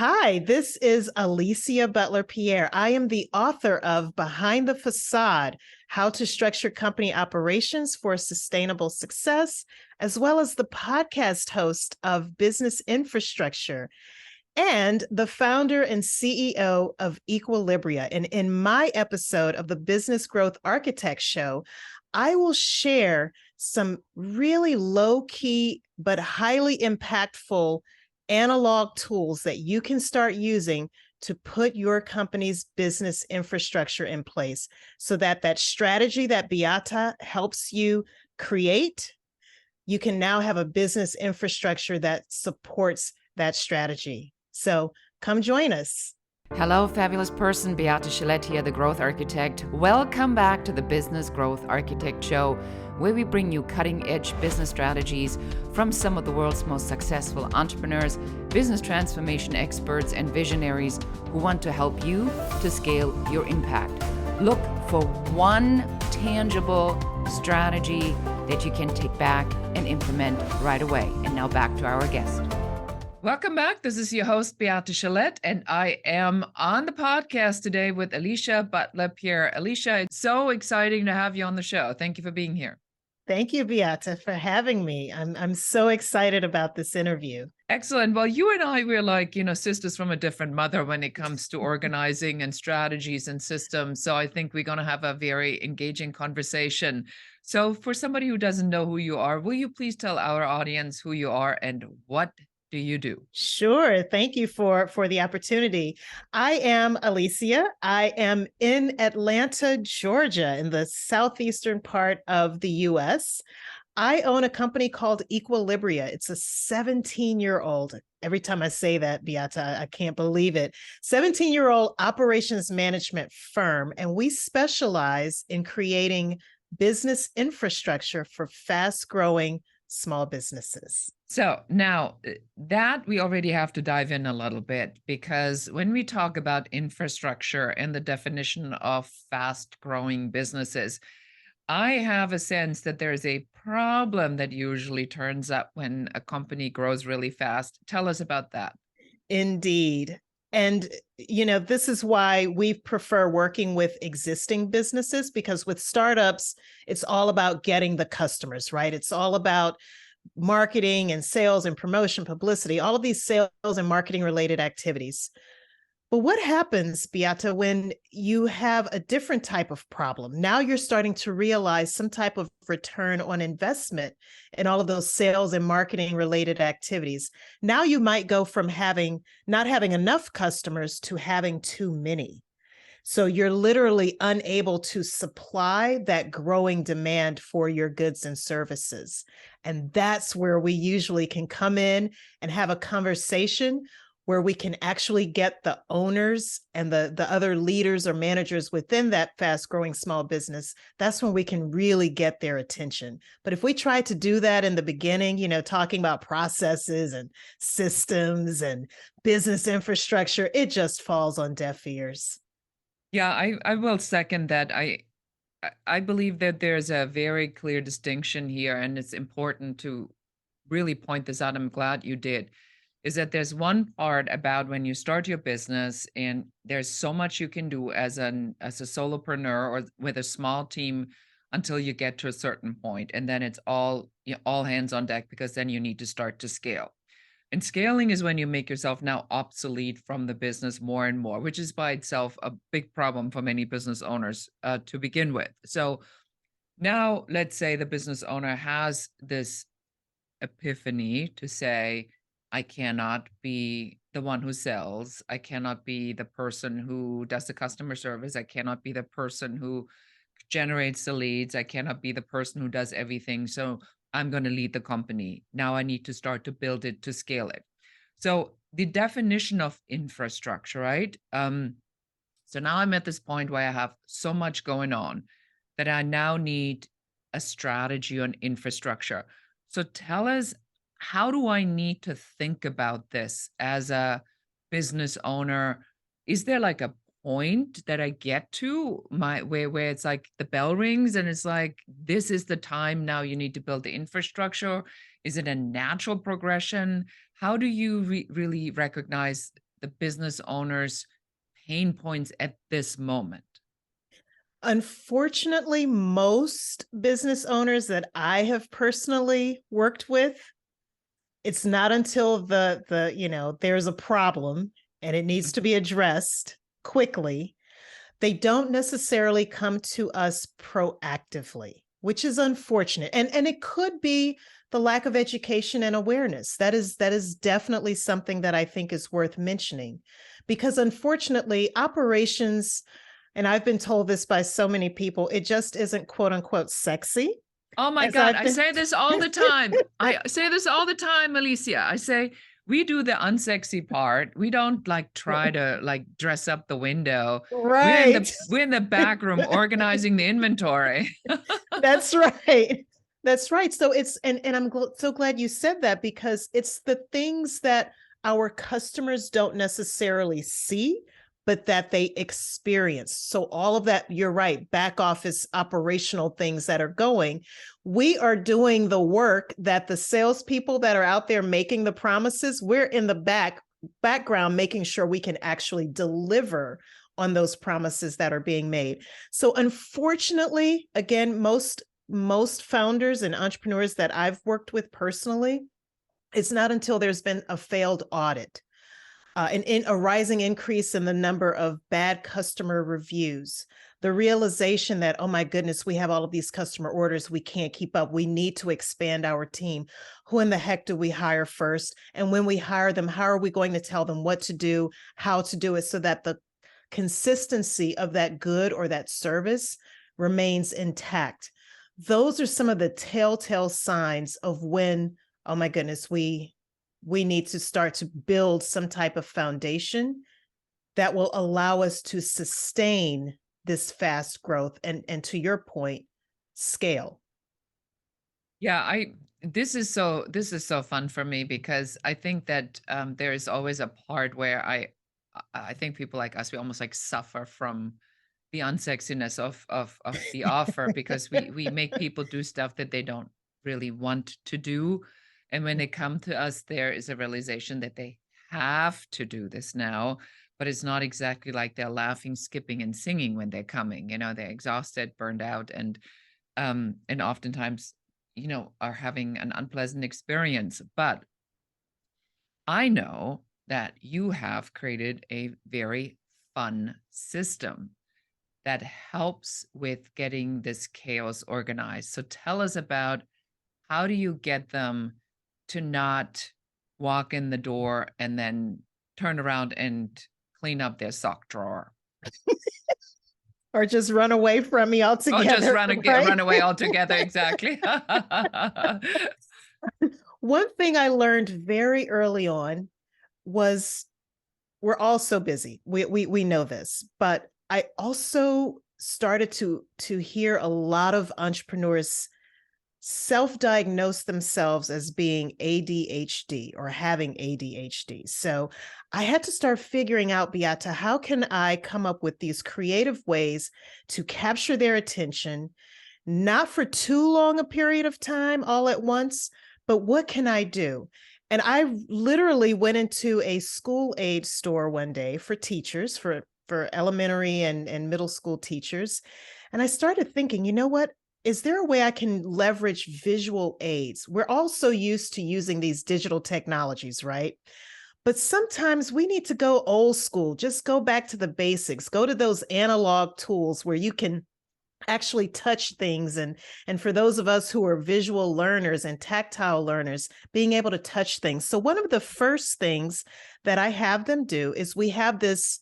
Hi, this is Alicia Butler Pierre. I am the author of Behind the Facade, How to Structure Company Operations for Sustainable Success, as well as the podcast host of Business Infrastructure and the founder and CEO of Equilibria. And in my episode of the Business Growth Architect Show, I will share some really low-key but highly impactful analog tools that you can start using to put your company's business infrastructure in place so that that strategy that Beate helps you create, you can now have a business infrastructure that supports that strategy. So come join us. Hello, fabulous person. Beate Chelette here, the Growth Architect. Welcome back to the Business Growth Architect Show, where we bring you cutting-edge business strategies from some of the world's most successful entrepreneurs, business transformation experts, and visionaries who want to help you to scale your impact. Look for one tangible strategy that you can take back and implement right away. And now back to our guest. Welcome back. This is your host, Beate Chelette, and I am on the podcast today with Alicia Butler Pierre. Alicia, it's so exciting to have you on the show. Thank you for being here. Thank you, Beate, for having me. I'm so excited about this interview. Excellent. Well, you and I, we're like, sisters from a different mother when it comes to organizing and strategies and systems. So I think we're going to have a very engaging conversation. So for somebody who doesn't know who you are, will you please tell our audience who you are and what do you do? Sure. Thank you for the opportunity. I am Alicia. I am in Atlanta, Georgia, in the southeastern part of the U.S. I own a company called Equilibria. It's a 17-year-old. Every time I say that, Beate, I can't believe it. 17-year-old operations management firm, and we specialize in creating business infrastructure for fast-growing small businesses. So now that we already have to dive in a little bit, because when we talk about infrastructure and the definition of fast growing businesses, I have a sense that there's a problem that usually turns up when a company grows really fast. Tell us about that. Indeed. And, this is why we prefer working with existing businesses, because with startups, it's all about getting the customers, right? It's all about marketing and sales and promotion, publicity, all of these sales and marketing related activities. But what happens, Beate, when you have a different type of problem? Now you're starting to realize some type of return on investment in all of those sales and marketing related activities. Now you might go from not having enough customers to having too many. So you're literally unable to supply that growing demand for your goods and services. And that's where we usually can come in and have a conversation where we can actually get the owners and the other leaders or managers within that fast-growing small business. That's when we can really get their attention. But if we try to do that in the beginning, talking about processes and systems and business infrastructure, it just falls on deaf ears. Yeah, I will second that. I believe that there's a very clear distinction here, and it's important to really point this out. I'm glad you did. Is that there's one part about when you start your business, and there's so much you can do as a solopreneur or with a small team until you get to a certain point, and then it's all hands on deck, because then you need to start to scale. And scaling is when you make yourself now obsolete from the business more and more, which is by itself a big problem for many business owners to begin with. So now let's say the business owner has this epiphany to say, I cannot be the one who sells. I cannot be the person who does the customer service. I cannot be the person who generates the leads. I cannot be the person who does everything. So I'm going to lead the company. Now I need to start to build it, to scale it. So the definition of infrastructure, right? So now I'm at this point where I have so much going on that I now need a strategy on infrastructure. So tell us, how do I need to think about this as a business owner? Is there like a point that I get to where it's like the bell rings and it's like, this is the time now you need to build the infrastructure? Is it a natural progression? How do you really recognize the business owner's pain points at this moment? Unfortunately, most business owners that I have personally worked with, it's not until there's a problem and it needs to be addressed quickly. They don't necessarily come to us proactively, which is unfortunate. And it could be the lack of education and awareness. That is definitely something that I think is worth mentioning, because unfortunately, operations, and I've been told this by so many people, it just isn't quote unquote sexy. Oh my As God, I've I been say this all the time. I say this all the time, Alicia. I say, we do the unsexy part. We don't like try to like dress up the window. right. We're in the back room organizing the inventory. That's right. That's right. So it's, and I'm so glad you said that, because it's the things that our customers don't necessarily see, but that they experience. So all of that, you're right, back office operational things that are going, we are doing the work that the salespeople that are out there making the promises, we're in the background making sure we can actually deliver on those promises that are being made. So unfortunately, again, most founders and entrepreneurs that I've worked with personally, it's not until there's been a failed audit, a rising increase in the number of bad customer reviews, the realization that, oh my goodness, we have all of these customer orders, we can't keep up, we need to expand our team. Who in the heck do we hire first? And when we hire them, how are we going to tell them what to do, how to do it, so that the consistency of that good or that service remains intact? Those are some of the telltale signs of when, oh my goodness, we need to start to build some type of foundation that will allow us to sustain this fast growth and to your point, scale. Yeah, this is so fun for me, because I think that there is always a part where I think people like us, we almost like suffer from the unsexiness of the offer, because we make people do stuff that they don't really want to do. And when they come to us, there is a realization that they have to do this now, but it's not exactly like they're laughing, skipping, and singing when they're coming. They're exhausted, burned out, and oftentimes, are having an unpleasant experience. But I know that you have created a very fun system that helps with getting this chaos organized. So tell us about, how do you get them to not walk in the door and then turn around and clean up their sock drawer? Or just run away from me Oh, just altogether. Right? run away altogether. Exactly. One thing I learned very early on was, we're all so busy. We know this, but I also started to hear a lot of entrepreneurs self-diagnose themselves as being ADHD or having ADHD. So I had to start figuring out, Beate, how can I come up with these creative ways to capture their attention, not for too long a period of time all at once, but what can I do? And I literally went into a school aid store one day for teachers, for elementary and middle school teachers. And I started thinking, you know what? Is there a way I can leverage visual aids? We're all so used to using these digital technologies, right? But sometimes we need to go old school, just go back to the basics, go to those analog tools where you can actually touch things. And for those of us who are visual learners and tactile learners, being able to touch things. So one of the first things that I have them do is, we have this,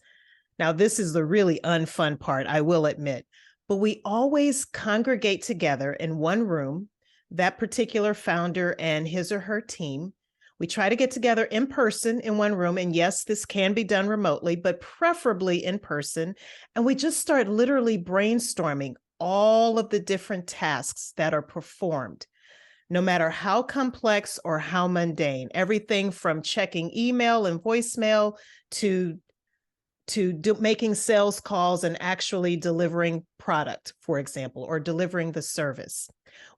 now this is the really unfun part, I will admit, but we always congregate together in one room, that particular founder and his or her team. We try to get together in person in one room. And yes, this can be done remotely, but preferably in person. And we just start literally brainstorming all of the different tasks that are performed, no matter how complex or how mundane, everything from checking email and voicemail to making sales calls and actually delivering product, for example, or delivering the service.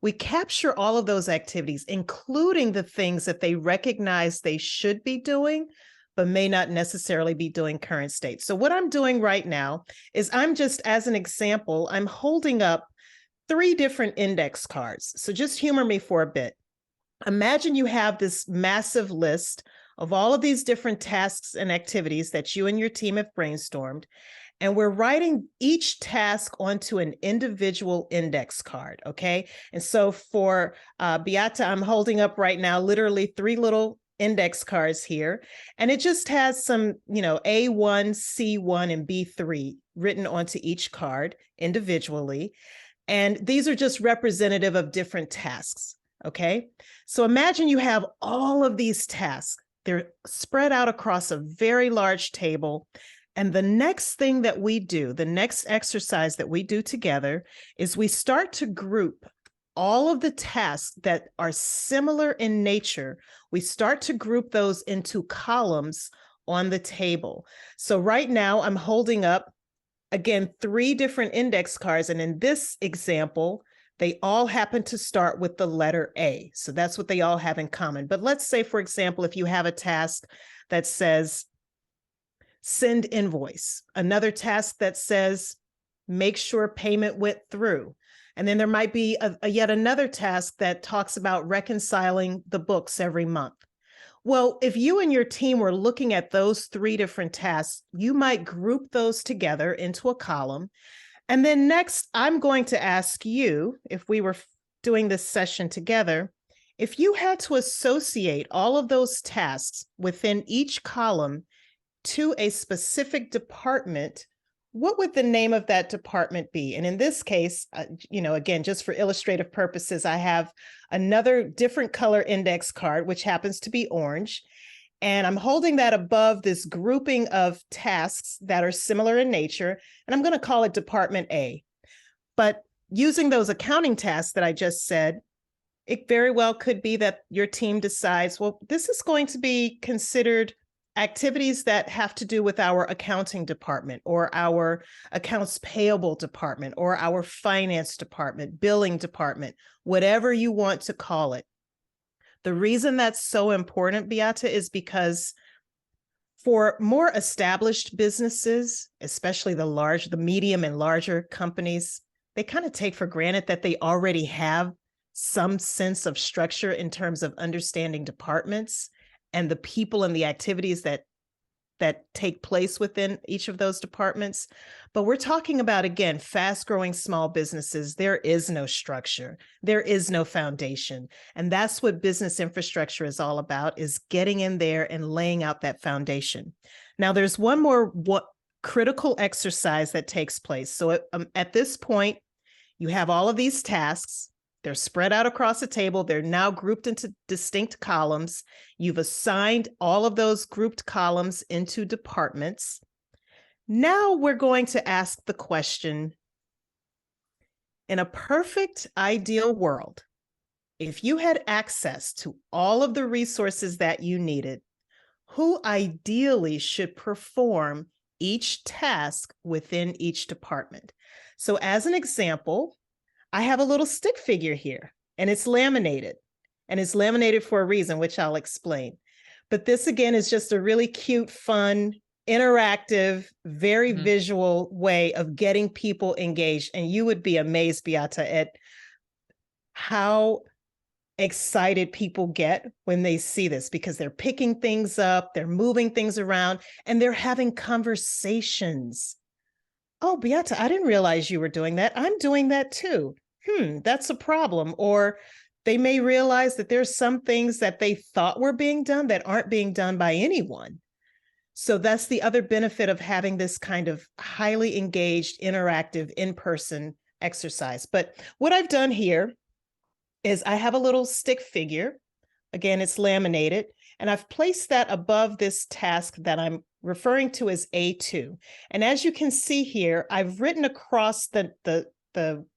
We capture all of those activities, including the things that they recognize they should be doing, but may not necessarily be doing current state. So what I'm doing right now is I'm just, as an example, I'm holding up 3 different index cards. So just humor me for a bit. Imagine you have this massive list of all of these different tasks and activities that you and your team have brainstormed, and we're writing each task onto an individual index card, okay? And so for Beate, I'm holding up right now literally 3 little index cards here, and it just has some, A1, C1, and B3 written onto each card individually. And these are just representative of different tasks, okay? So imagine you have all of these tasks. They're spread out across a very large table. And the next thing that we do, the next exercise that we do together, is we start to group all of the tasks that are similar in nature. We start to group those into columns on the table. So right now I'm holding up, again, 3 different index cards. And in this example, they all happen to start with the letter A. So that's what they all have in common. But let's say, for example, if you have a task that says, send invoice, another task that says, make sure payment went through. And then there might be yet another task that talks about reconciling the books every month. Well, if you and your team were looking at those 3 different tasks, you might group those together into a column. And then next, I'm going to ask you, if we were doing this session together, if you had to associate all of those tasks within each column to a specific department, what would the name of that department be? And in this case, again, just for illustrative purposes, I have another different color index card, which happens to be orange. And I'm holding that above this grouping of tasks that are similar in nature. And I'm going to call it Department A. But using those accounting tasks that I just said, it very well could be that your team decides, well, this is going to be considered activities that have to do with our accounting department or our accounts payable department or our finance department, billing department, whatever you want to call it. The reason that's so important, Beate, is because for more established businesses, especially the medium and larger companies, they kind of take for granted that they already have some sense of structure in terms of understanding departments and the people and the activities that take place within each of those departments. But we're talking about, again, fast-growing small businesses. There is no structure. There is no foundation. And that's what business infrastructure is all about, is getting in there and laying out that foundation. Now, there's one more critical exercise that takes place. So at this point, you have all of these tasks. They're spread out across the table. They're now grouped into distinct columns. You've assigned all of those grouped columns into departments. Now we're going to ask the question, in a perfect ideal world, if you had access to all of the resources that you needed, who ideally should perform each task within each department? So as an example, I have a little stick figure here, and it's laminated. And it's laminated for a reason, which I'll explain. But this, again, is just a really cute, fun, interactive, very visual way of getting people engaged. And you would be amazed, Beate, at how excited people get when they see this, because they're picking things up, they're moving things around, and they're having conversations. Oh, Beate, I didn't realize you were doing that. I'm doing that too. That's a problem. Or they may realize that there's some things that they thought were being done that aren't being done by anyone. So that's the other benefit of having this kind of highly engaged, interactive, in-person exercise. But what I've done here is I have a little stick figure. Again, it's laminated, and I've placed that above this task that I'm referring to as A2. And as you can see here, I've written across the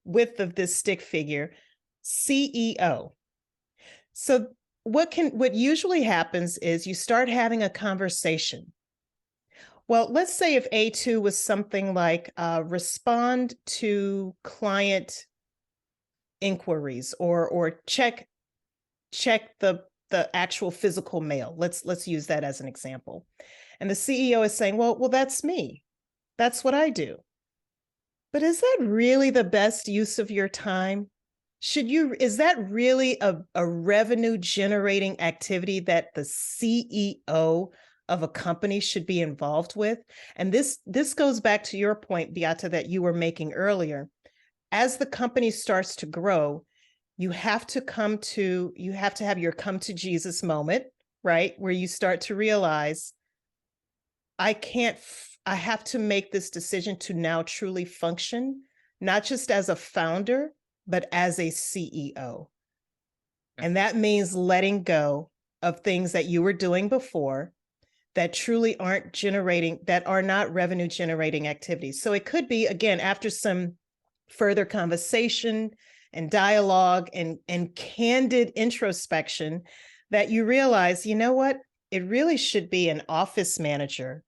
width of this stick figure, CEO. So what usually happens is you start having a conversation. Well, let's say if A2 was something like respond to client inquiries or check the the actual physical mail. Let's use that as an example. And the CEO is saying, well, that's me. That's what I do. But is that really the best use of your time? Is that really a revenue generating activity that the CEO of a company should be involved with? And this goes back to your point, Beate, that you were making earlier. As the company starts to grow, you have to have your come to Jesus moment, right? Where you start to realize, I have to make this decision to now truly function, not just as a founder, but as a CEO. And that means letting go of things that you were doing before that truly that are not revenue generating activities. So it could be, again, after some further conversation and dialogue and candid introspection, that you realize, you know what, it really should be an office manager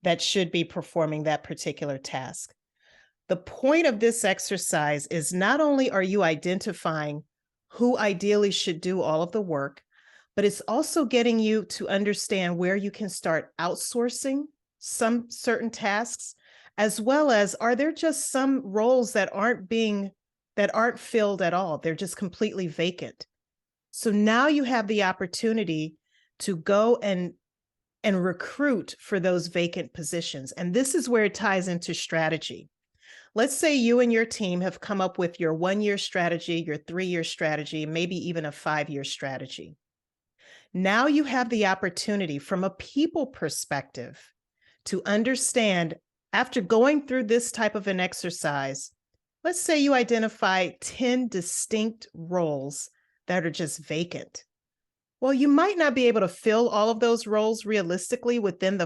that should be performing that particular task. The point of this exercise is not only are you identifying who ideally should do all of the work, but it's also getting you to understand where you can start outsourcing some certain tasks, as well as, are there just some roles that aren't filled at all? They're just completely vacant. So now you have the opportunity to go and recruit for those vacant positions. And this is where it ties into strategy. Let's say you and your team have come up with your 1-year strategy, your 3-year strategy, maybe even a 5-year strategy. Now you have the opportunity from a people perspective to understand, after going through this type of an exercise, let's say you identify 10 distinct roles that are just vacant. Well, you might not be able to fill all of those roles realistically within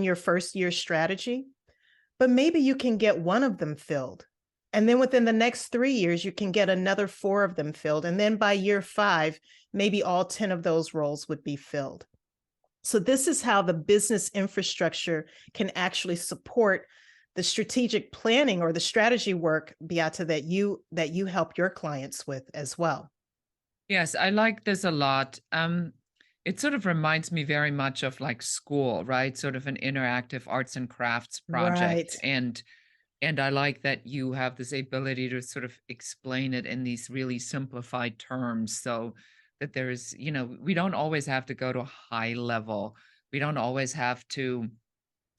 your first year strategy, but maybe you can get one of them filled. And then within the next 3 years, you can get another 4 of them filled. And then by year 5, maybe all 10 of those roles would be filled. So this is how the business infrastructure can actually support the strategic planning or the strategy work, Beate, that you help your clients with as well. Yes, I like this a lot. It sort of reminds me very much of like school, right? Sort of an interactive arts and crafts project. Right. And I like that you have this ability to sort of explain it in these really simplified terms, so that there's, we don't always have to go to a high level. We don't always have to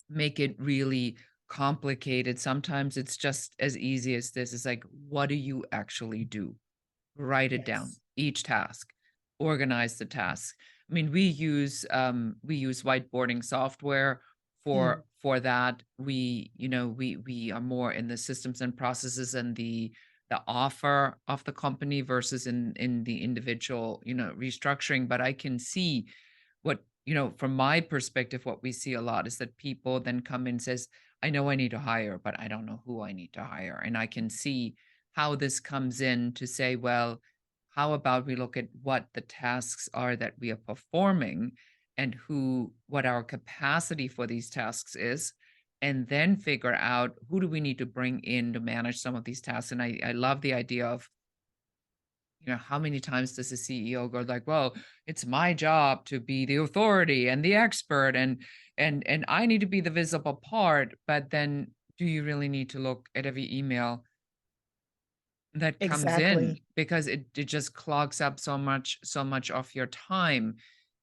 make it really complicated. Sometimes it's just as easy as this. It's like, what do you actually do? Write it down, Yes. each task, organize the task. I mean, we use whiteboarding software for that. We are more in the systems and processes and the offer of the company versus in the individual, restructuring. But I can see what, from my perspective, what we see a lot is that people then come in and says, I know I need to hire, but I don't know who I need to hire. And I can see how this comes in to say, well, how about we look at what the tasks are that we are performing and what our capacity for these tasks is, and then figure out who do we need to bring in to manage some of these tasks. And I love the idea of, how many times does a CEO go like, well, it's my job to be the authority and the expert and I need to be the visible part, but then do you really need to look at every email that comes in? Exactly. Because it just clogs up so much of your time.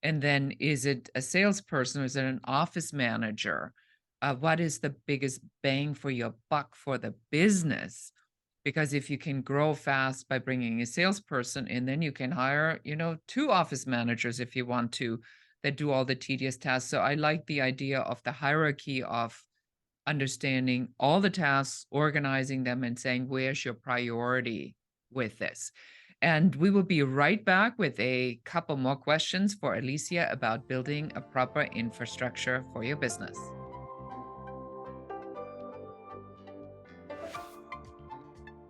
And then is it a salesperson or is it an office manager? What is the biggest bang for your buck for the business? Because if you can grow fast by bringing a salesperson in, then you can hire, 2 office managers if you want to, that do all the tedious tasks. So I like the idea of the hierarchy of understanding all the tasks, organizing them, and saying, where's your priority with this? And we will be right back with a couple more questions for Alicia about building a proper infrastructure for your business.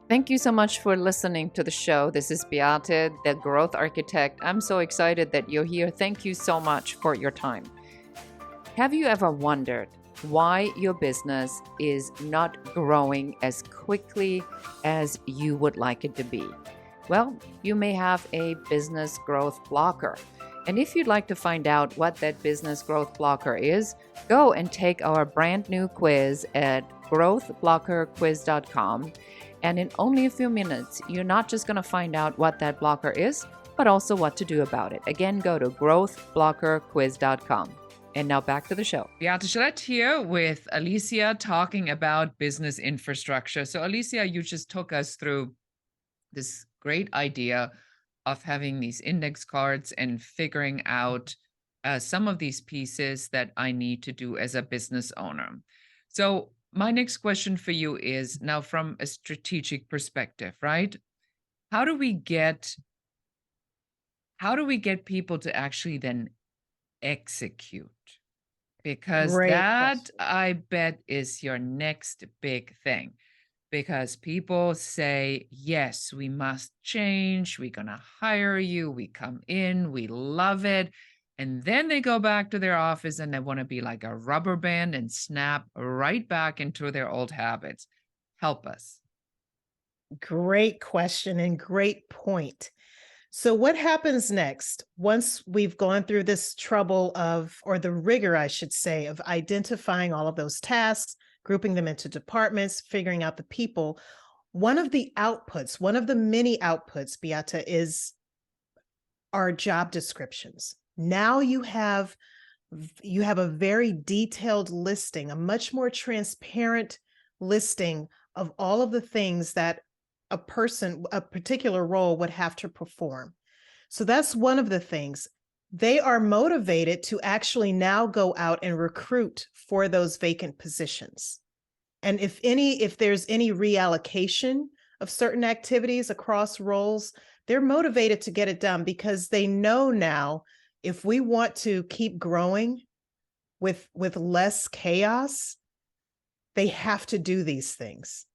Thank you so much for listening to the show. This is Beate, the Growth Architect. I'm so excited that you're here. Thank you so much for your time. Have you ever wondered why your business is not growing as quickly as you would like it to be? Well, you may have a business growth blocker. And if you'd like to find out what that business growth blocker is, go and take our brand new quiz at growthblockerquiz.com. And in only a few minutes, you're not just going to find out what that blocker is, but also what to do about it. Again, go to growthblockerquiz.com. And now back to the show. Beate Chelette here with Alicia talking about business infrastructure. So Alicia, you just took us through this great idea of having these index cards and figuring out some of these pieces that I need to do as a business owner. So my next question for you is now from a strategic perspective, right? How do we get people to actually then execute? Because Great that, question. I bet, is your next big thing. Because people say, yes, we must change. We're going to hire you. We come in, we love it. And then they go back to their office and they want to be like a rubber band and snap right back into their old habits. Help us. Great question and great point. So what happens next once we've gone through this trouble of, or the rigor, I should say, of identifying all of those tasks, grouping them into departments, figuring out the people? One of the outputs, one of the many outputs, Beate, is our job descriptions. Now you have a very detailed listing, a much more transparent listing of all of the things that a particular role would have to perform. So that's one of the things. They are motivated to actually now go out and recruit for those vacant positions. And if there's any reallocation of certain activities across roles, they're motivated to get it done because they know now, if we want to keep growing with less chaos, they have to do these things.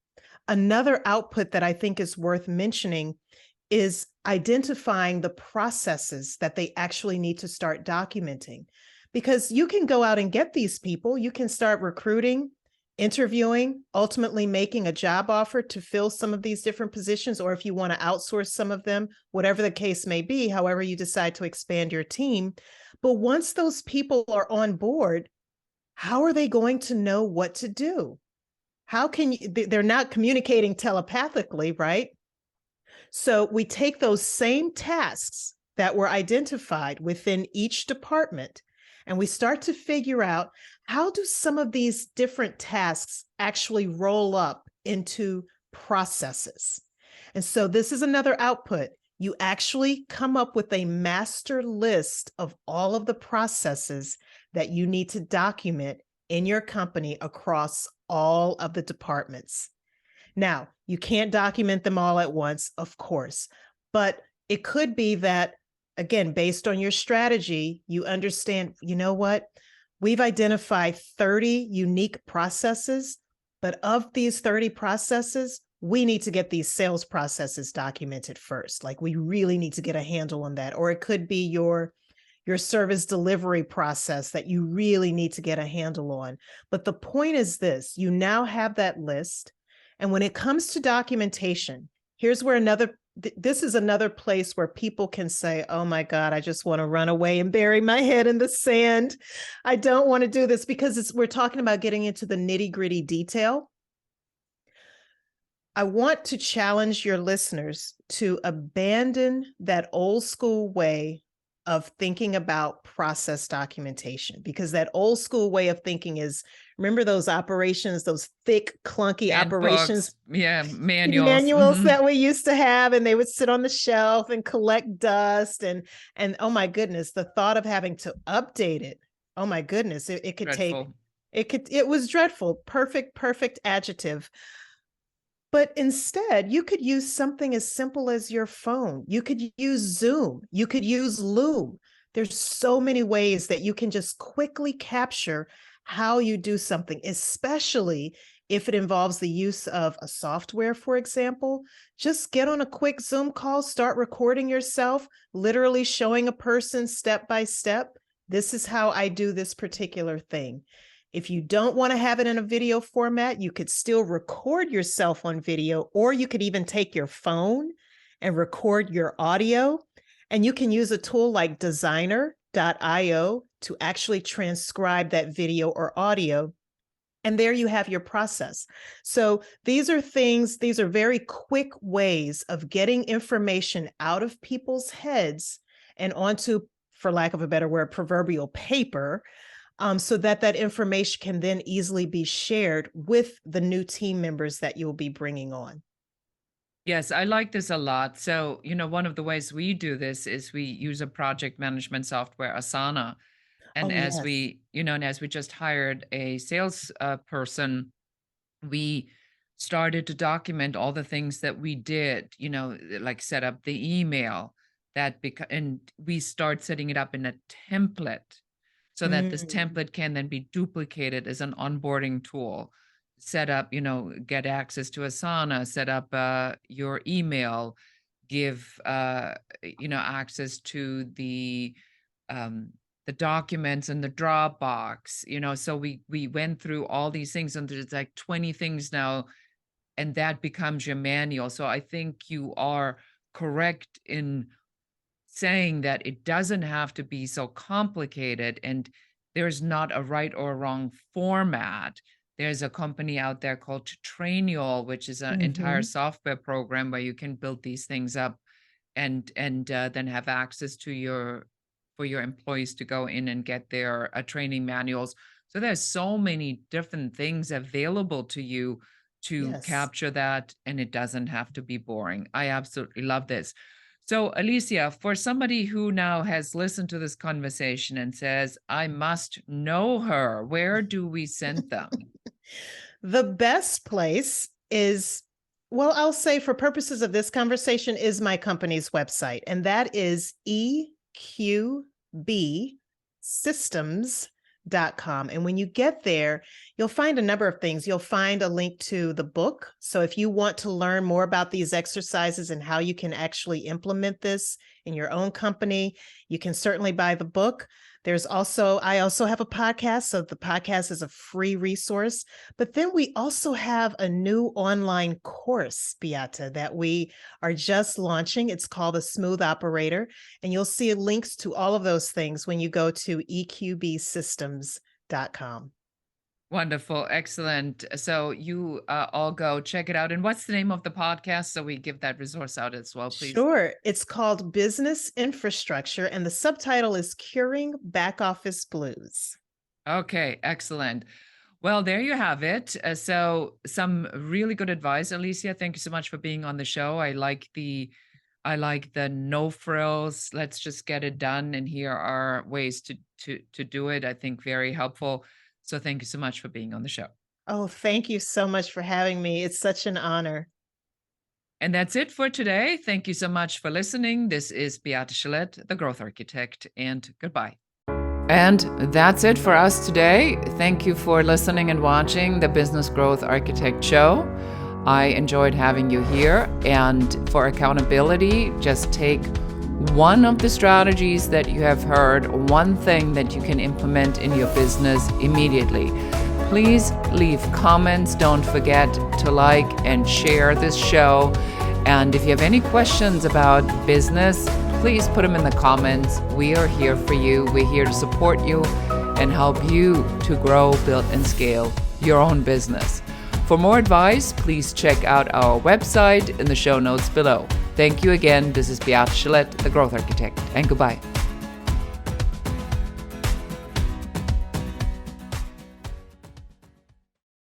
Another output that I think is worth mentioning is identifying the processes that they actually need to start documenting. Because you can go out and get these people, you can start recruiting, interviewing, ultimately making a job offer to fill some of these different positions, or if you want to outsource some of them, whatever the case may be, however you decide to expand your team. But once those people are on board, how are they going to know what to do? How can you, they're not communicating telepathically, right? So we take those same tasks that were identified within each department, and we start to figure out, how do some of these different tasks actually roll up into processes? And so this is another output. You actually come up with a master list of all of the processes that you need to document in your company across all of the departments. Now, you can't document them all at once, of course, but it could be that, again, based on your strategy, you understand, you know what? We've identified 30 unique processes, but of these 30 processes, we need to get these sales processes documented first. Like, we really need to get a handle on that. Or it could be your service delivery process that you really need to get a handle on. But the point is this: you now have that list. And when it comes to documentation, here's where this is another place where people can say, oh my God, I just want to run away and bury my head in the sand. I don't want to do this, because we're talking about getting into the nitty-gritty detail. I want to challenge your listeners to abandon that old school way of thinking about process documentation, because that old school way of thinking is, remember those operations, those thick, clunky operations, manuals that we used to have, and they would sit on the shelf and collect dust, and oh my goodness, the thought of having to update it, oh my goodness, it could dreadful. It was dreadful. Perfect adjective. But instead, you could use something as simple as your phone. You could use Zoom. You could use Loom. There's so many ways that you can just quickly capture how you do something, especially if it involves the use of a software, for example. Just get on a quick Zoom call, start recording yourself, literally showing a person step by step, this is how I do this particular thing. If you don't want to have it in a video format, you could still record yourself on video, or you could even take your phone and record your audio. And you can use a tool like designer.io to actually transcribe that video or audio. And there you have your process. So these are very quick ways of getting information out of people's heads and onto, for lack of a better word, proverbial paper, so that information can then easily be shared with the new team members that you'll be bringing on. Yes, I like this a lot. So, one of the ways we do this is we use a project management software, Asana. And Oh, as yes. we just hired a sales person, we started to document all the things that we did, like set up the email and we start setting it up in a template so that this template can then be duplicated as an onboarding tool. Set up, get access to Asana, set up your email, give, access to the documents in the Dropbox, so we went through all these things, and there's like 20 things now, and that becomes your manual. So I think you are correct in saying that it doesn't have to be so complicated, and there's not a right or wrong format. There's a company out there called Trainial, which is an entire software program where you can build these things up and then have access to for your employees to go in and get their training manuals. So there's so many different things available to you to capture that, and it doesn't have to be boring. I absolutely love this. So Alicia, for somebody who now has listened to this conversation and says, I must know her, where do we send them? The best place is, well, I'll say for purposes of this conversation, is my company's website, and that is eqbsystems.com. And when you get there, you'll find a number of things. You'll find a link to the book. So if you want to learn more about these exercises and how you can actually implement this in your own company, you can certainly buy the book. I also have a podcast. So the podcast is a free resource, but then we also have a new online course, Beate, that we are just launching. It's called The Smooth Operator, and you'll see links to all of those things when you go to eqbsystems.com. Wonderful. Excellent. So you all go check it out. And what's the name of the podcast? So we give that resource out as well, please. Sure. It's called Business Infrastructure, and the subtitle is Curing Back Office Blues. Okay. Excellent. Well, there you have it. So some really good advice, Alicia. Thank you so much for being on the show. I like the no frills. Let's just get it done. And here are ways to do it. I think very helpful. So thank you so much for being on the show. Oh, thank you so much for having me. It's such an honor. And that's it for today. Thank you so much for listening. This is Beate Chelette, the Growth Architect, and goodbye. And that's it for us today. Thank you for listening and watching the Business Growth Architect Show. I enjoyed having you here. And for accountability, just take one of the strategies that you have heard, one thing that you can implement in your business immediately. Please leave comments. Don't forget to like and share this show. And if you have any questions about business, please put them in the comments. We are here for you. We're here to support you and help you to grow, build, and scale your own business. For more advice, please check out our website in the show notes below. Thank you again. This is Beate Chelette, the Growth Architect, and goodbye.